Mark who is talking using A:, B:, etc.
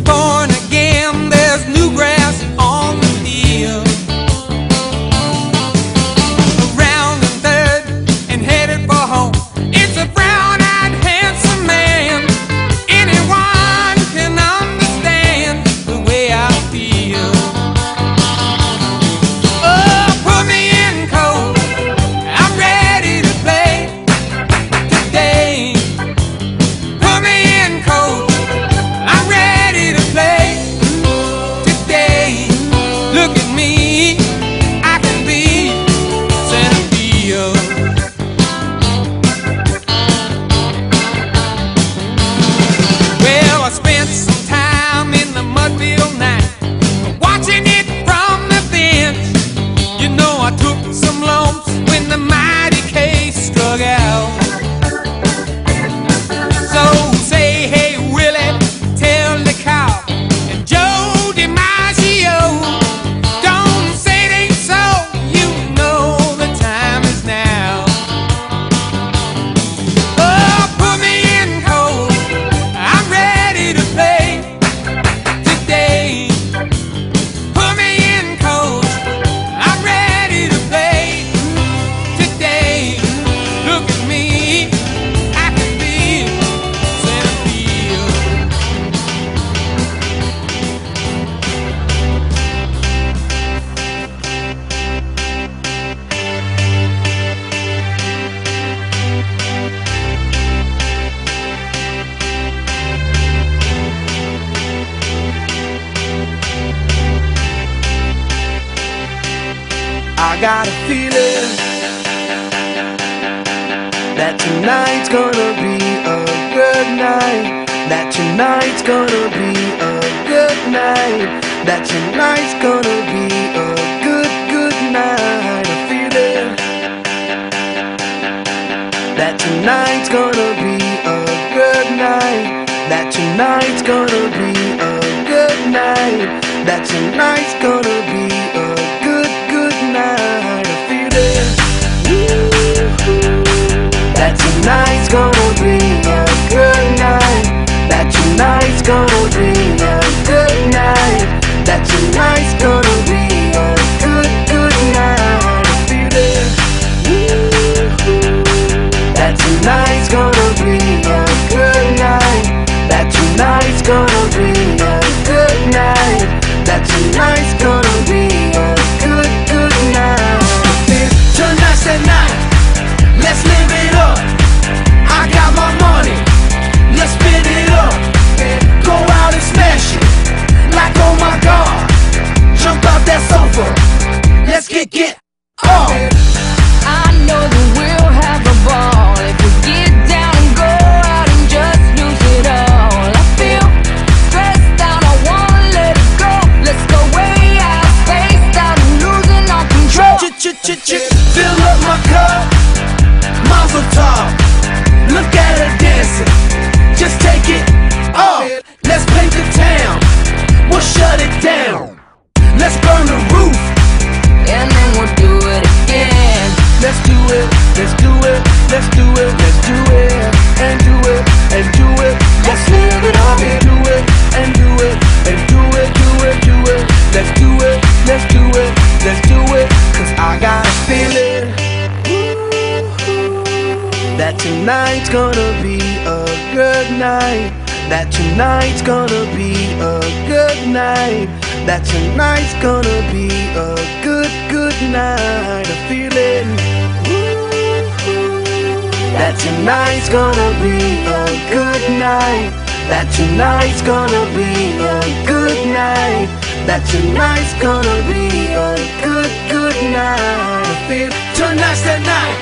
A: Born again, there's new grass on the field. Around the third and headed for home, it's a brown-eyed handsome man. Anyone can understand the way I feel. Oh, put me in cold, I'm ready to play today. Put me in cold, I'm ready to play today. Look at me, I can be center field. Well, I spent some time in the Mudfield night, watching it from the bench. You know, I took some lumps when the mighty case struck out. So say, hey Willie, tell the cop and Joe DiMaggio, don't say it ain't so, you know the time is now. Oh, put me in cold, I'm ready to play today. Put me in cold, I'm ready to play today. Look at me, I can be center field.
B: I got a feeling that tonight's gonna be a good night. That tonight's gonna be a good night. That tonight's gonna be a good night. A feeling that tonight's gonna be a good night. That tonight's gonna be a good night. That tonight's gonna be a good night. A feeling that tonight's gonna be a good night. That tonight's gonna be a good night. That tonight's gonna be a good night. A feeling that tonight's gonna be a good night. That tonight's gonna be a good night. That tonight's gonna be a good night. Tonight's the night, let's live it up. I got my money, let's spin it up. Go out and smash it, like oh my God. Jump out that sofa, let's get up.
C: I know that we'll have a ball if we get down and go out and just lose it all. I feel stressed out, I wanna let it go. Let's go way out, spaced out and losing all control.
B: Fill up my cup, Mazel tov. Look at her dancing, just take it off. Let's paint the town, we'll shut it down. Let's burn the roof,
C: And then we'll do it again.
B: let's do it, let's do it, let's do it, let's do it, and do it, and do it. Let's live it up and do it, and do it, and do it, do it, do it. Let's do it, let's do it, let's do it. Cause I got a feeling that tonight's gonna be a good night. That tonight's gonna be a good night. That tonight's gonna be a good night. A feeling that tonight's gonna be a good night. That tonight's gonna be a good night. That tonight's gonna be a good night. I feel tonight's the night.